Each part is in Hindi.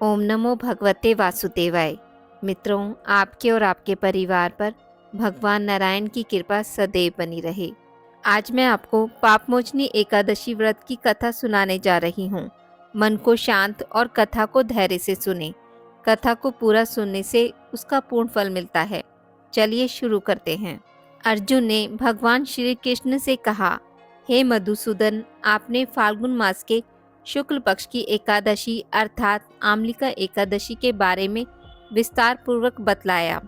ओम नमो भगवते वासुदेवाय। मित्रों, आपके और आपके परिवार पर भगवान नारायण की कृपा सदैव बनी रहे। आज मैं आपको पापमोचनी एकादशी व्रत की कथा सुनाने जा रही हूँ। मन को शांत और कथा को धैर्य से सुने। कथा को पूरा सुनने से उसका पूर्ण फल मिलता है। चलिए शुरू करते हैं। अर्जुन ने भगवान श्री कृष्ण से कहा, हे मधुसूदन, आपने फाल्गुन मास के शुक्ल पक्ष की एकादशी अर्थात आमलिका एकादशी के बारे में विस्तार पूर्वक बतलाया।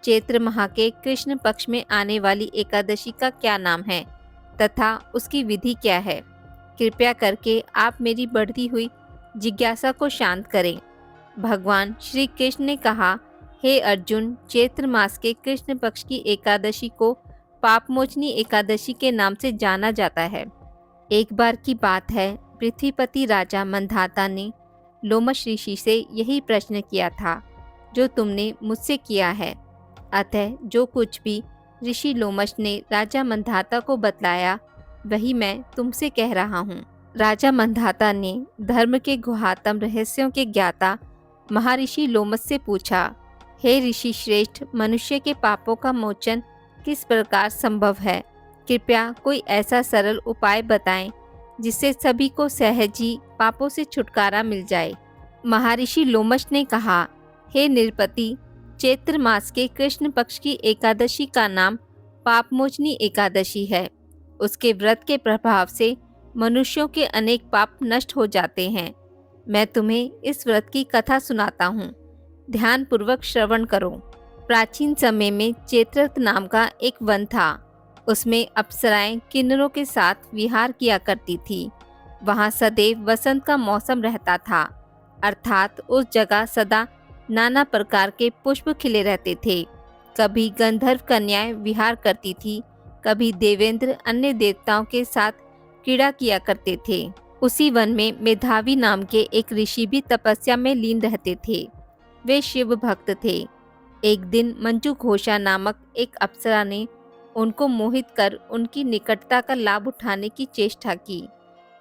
चैत्र माह के कृष्ण पक्ष में आने वाली एकादशी का क्या नाम है तथा उसकी विधि क्या है? कृपया करके आप मेरी बढ़ती हुई जिज्ञासा को शांत करें। भगवान श्री कृष्ण ने कहा, हे अर्जुन, चैत्र मास के कृष्ण पक्ष की एकादशी को पापमोचनी एकादशी के नाम से जाना जाता है। एक बार की बात है, पृथ्वीपति राजा मंधाता ने लोमश ऋषि से यही प्रश्न किया था जो तुमने मुझसे किया है। अतः जो कुछ भी ऋषि लोमश ने राजा मंधाता को बतलाया वही मैं तुमसे कह रहा हूँ। राजा मंधाता ने धर्म के गुहातम रहस्यों के ज्ञाता महर्षि लोमश से पूछा, हे ऋषि श्रेष्ठ, मनुष्य के पापों का मोचन किस प्रकार संभव है? कृपया कोई ऐसा सरल उपाय बताएं जिससे सभी को सहज ही पापों से छुटकारा मिल जाए। महर्षि लोमश ने कहा, हे नृपति, चैत्र मास के कृष्ण पक्ष की एकादशी का नाम पापमोचनी एकादशी है। उसके व्रत के प्रभाव से मनुष्यों के अनेक पाप नष्ट हो जाते हैं। मैं तुम्हें इस व्रत की कथा सुनाता हूँ, ध्यान पूर्वक श्रवण करो। प्राचीन समय में चैत्रत नाम का एक वन था। उसमें अप्सराएं किन्नरों के साथ विहार किया करती थी। वहाँ सदैव वसंत का मौसम रहता था, अर्थात उस जगह सदा नाना प्रकार के पुष्प खिले रहते थे। कभी गंधर्व कन्याएं विहार करती थी, कभी देवेंद्र अन्य देवताओं के साथ क्रीड़ा किया करते थे। उसी वन में मेधावी नाम के एक ऋषि भी तपस्या में लीन रहते थे। वे शिव भक्त थे। एक दिन मंजू घोषा नामक एक अप्सरा ने उनको मोहित कर उनकी निकटता का लाभ उठाने की चेष्टा की।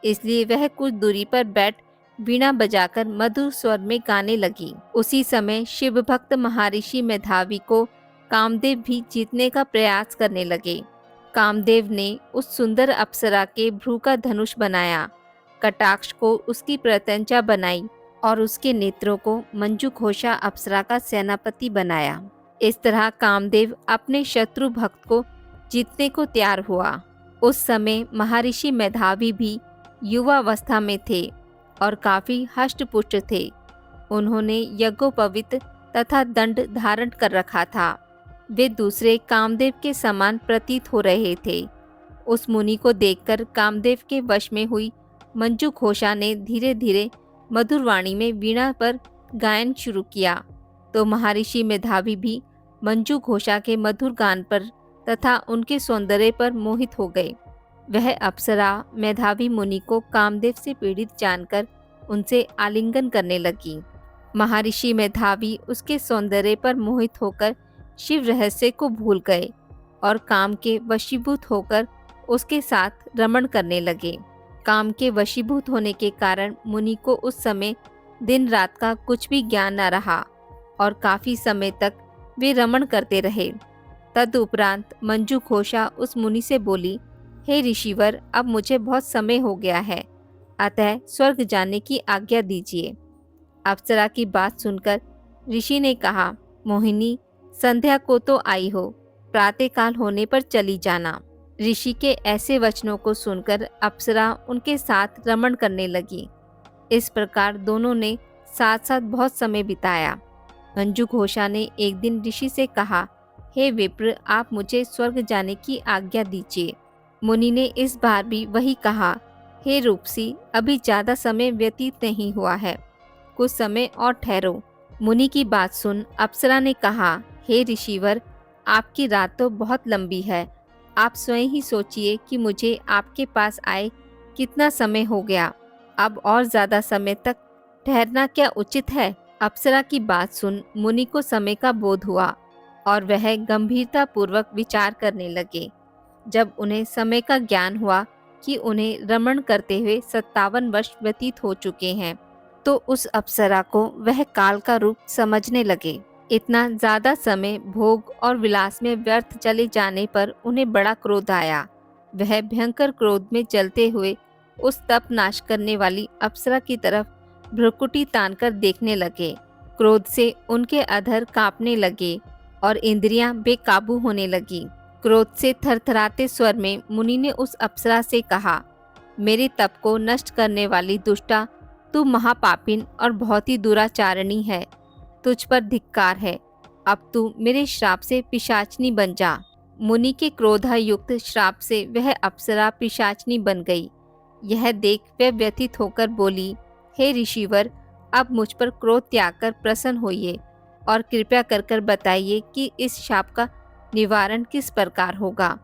इसलिए वह कुछ दूरी पर बैठ वीणा बजाकर मधुर स्वर में गाने लगी। उसी समय शिव भक्त महर्षि मेधावी को कामदेव भी जीतने का प्रयास करने लगे। कामदेव ने उस सुंदर अप्सरा के भ्रू का धनुष बनाया, कटाक्ष को उसकी प्रत्यंचा बनाई और उसके नेत्रों को मंजू घोषा अप्सरा का सेनापति बनाया। इस तरह कामदेव अपने शत्रु भक्त को जीतने को तैयार हुआ। उस समय महर्षि मेधावी भी युवावस्था में थे और काफी हष्ट-पुष्ट थे। उन्होंने यज्ञोपवीत तथा दंड धारण कर रखा था। वे दूसरे कामदेव के समान प्रतीत हो रहे थे। उस मुनि को देखकर कामदेव के वश में हुई मंजू घोषा ने धीरे धीरे मधुर वाणी में वीणा पर गायन शुरू किया, तो महर्षि मेधावी भी मंजू घोषा के मधुर गान पर तथा उनके सौंदर्य पर मोहित हो गए। वह अप्सरा मेधावी मुनि को कामदेव से पीड़ित जानकर उनसे आलिंगन करने लगी। महर्षि मेधावी उसके सौंदर्य पर मोहित होकर शिव रहस्य को भूल गए और काम के वशीभूत होकर उसके साथ रमण करने लगे। काम के वशीभूत होने के कारण मुनि को उस समय दिन रात का कुछ भी ज्ञान न रहा और काफी समय तक वे रमण करते रहे। तदुपरांत मंजू घोषा उस मुनि से बोली, हे ऋषिवर, अब मुझे बहुत समय हो गया है, अतः स्वर्ग जाने की आज्ञा दीजिए। अप्सरा की बात सुनकर ऋषि ने कहा, मोहिनी, संध्या को तो आई हो, प्रातःकाल होने पर चली जाना। ऋषि के ऐसे वचनों को सुनकर अप्सरा उनके साथ रमण करने लगी। इस प्रकार दोनों ने साथ साथ बहुत समय बिताया। मंजू घोषा ने एक दिन ऋषि से कहा, हे विप्र, आप मुझे स्वर्ग जाने की आज्ञा दीजिए। मुनि ने इस बार भी वही कहा, हे रूपसी, अभी ज्यादा समय व्यतीत नहीं हुआ है, कुछ समय और ठहरो। मुनि की बात सुन अप्सरा ने कहा, हे ऋषिवर, आपकी रात तो बहुत लंबी है। आप स्वयं ही सोचिए कि मुझे आपके पास आए कितना समय हो गया। अब और ज्यादा समय तक ठहरना क्या उचित है? अप्सरा की बात सुन मुनि को समय का बोध हुआ और वह गंभीरता पूर्वक विचार करने लगे। जब उन्हें समय का ज्ञान हुआ कि उन्हें रमण करते हुए 57 वर्ष व्यतीत हो चुके हैं, तो उस अप्सरा को वह काल का रूप समझने लगे। इतना ज्यादा समय भोग और विलास में व्यर्थ चले जाने पर उन्हें बड़ा क्रोध आया। वह भयंकर क्रोध में जलते हुए उस तप नाश करने वाली अप्सरा की तरफ भ्रुकुटी तानकर देखने लगे। क्रोध से उनके अधर कांपने लगे और इंद्रियां बेकाबू होने लगी। क्रोध से थरथराते स्वर में मुनि ने उस अप्सरा से कहा, मेरे तप को नष्ट करने वाली दुष्टा, तू महापापिन और बहुत ही दुराचारणी है। तुझ पर धिक्कार है। अब तू मेरे श्राप से पिशाचनी बन जा। मुनि के क्रोधायुक्त श्राप से वह अप्सरा पिशाचनी बन गई। यह देख वह व्यथित होकर बोली, हे ऋषिवर, अब मुझ पर क्रोध त्याग कर प्रसन्न होइए और कृपया कर बताइए कि इस शाप का निवारण किस प्रकार होगा।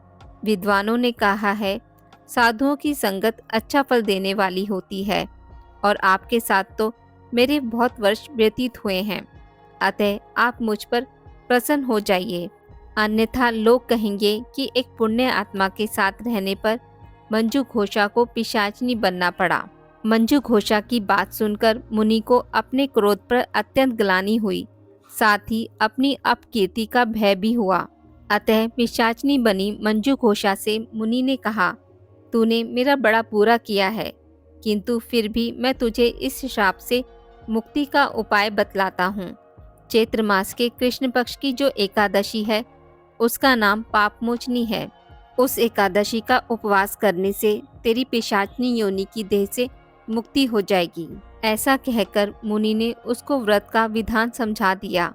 विद्वानों ने कहा है, साधुओं की संगत अच्छा फल देने वाली होती है और आपके साथ तो मेरे बहुत वर्ष व्यतीत हुए हैं। अतः आप मुझ पर प्रसन्न हो जाइए, अन्यथा लोग कहेंगे कि एक पुण्य आत्मा के साथ रहने पर मंजू घोषा को पिशाचनी बनना पड़ा। मंजू घोषा की बात सुनकर मुनि को अपने क्रोध पर अत्यंत ग्लानि हुई, साथ ही अपनी अपकीर्ति का भय भी हुआ। अतः पिशाचनी बनी मंजू घोषा से मुनि ने कहा, तूने मेरा बड़ा बुरा किया है, किंतु फिर भी मैं तुझे इस श्राप से मुक्ति का उपाय बतलाता हूँ। चैत्र मास के कृष्ण पक्ष की जो एकादशी है उसका नाम पापमोचनी है। उस एकादशी का उपवास करने से तेरी पिशाचनी योनि की देह से मुक्ति हो जाएगी। ऐसा कहकर मुनि ने उसको व्रत का विधान समझा दिया।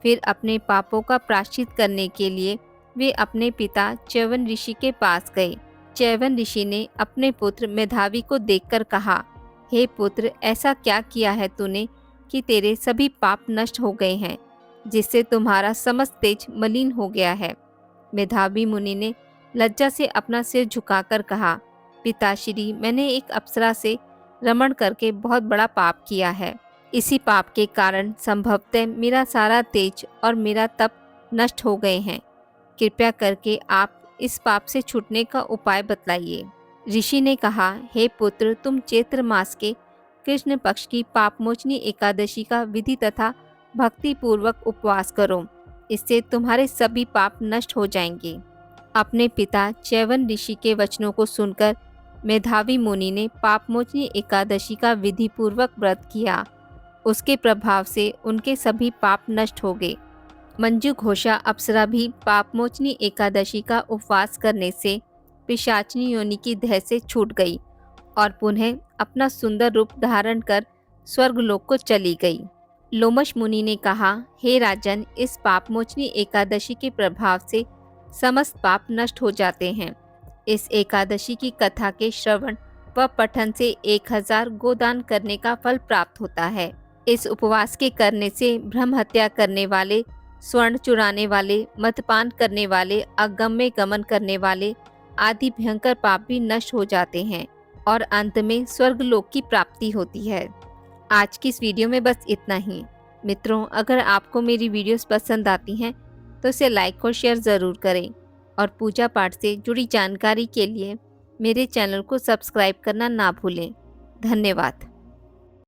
फिर अपने पापों का प्रायश्चित करने के लिए वे अपने पिता च्यवन ऋषि के पास गए। च्यवन ऋषि ने अपने पुत्र मेधावी को देखकर कहा, हे पुत्र, ऐसा क्या किया है तूने कि तेरे सभी पाप नष्ट हो गए हैं, जिससे तुम्हारा समस्त तेज मलिन हो गया है। मेधावी मुनि ने लज्जा से अपना सिर झुकाकर कहा, पिताश्री, मैंने एक अप्सरा से रमण करके बहुत बड़ा पाप किया है। इसी पाप के कारण संभवतः मेरा सारा तेज और मेरा तप नष्ट हो गए हैं। कृपया करके आप इस पाप से छूटने का उपाय बतलाइए। ऋषि ने कहा, हे पुत्र, तुम चैत्र मास के कृष्ण पक्ष की पापमोचनी एकादशी का विधि तथा भक्ति पूर्वक उपवास करो, इससे तुम्हारे सभी पाप नष्ट हो जाएंगे। अपने पिता च्यवन ऋषि के वचनों को सुनकर मेधावी मुनि ने पापमोचनी एकादशी का विधि पूर्वक व्रत किया। उसके प्रभाव से उनके सभी पाप नष्ट हो गए। मंजू घोषा अप्सरा भी पापमोचनी एकादशी का उपवास करने से पिशाचनी योनि की देह से छूट गई और पुनः अपना सुंदर रूप धारण कर स्वर्गलोक को चली गई। लोमश मुनि ने कहा, हे राजन, इस पापमोचनी एकादशी के प्रभाव से समस्त पाप नष्ट हो जाते हैं। इस एकादशी की कथा के श्रवण व पठन से 1000 गोदान करने का फल प्राप्त होता है। इस उपवास के करने से ब्रह्म हत्या करने वाले, स्वर्ण चुराने वाले, मदपान करने वाले, अगम्य गमन करने वाले आदि भयंकर पाप भी नष्ट हो जाते हैं और अंत में स्वर्गलोक की प्राप्ति होती है। आज की इस वीडियो में बस इतना ही। मित्रों, अगर आपको मेरी वीडियोस पसंद आती हैं तो इसे लाइक और शेयर ज़रूर करें और पूजा पाठ से जुड़ी जानकारी के लिए मेरे चैनल को सब्सक्राइब करना ना भूलें। धन्यवाद।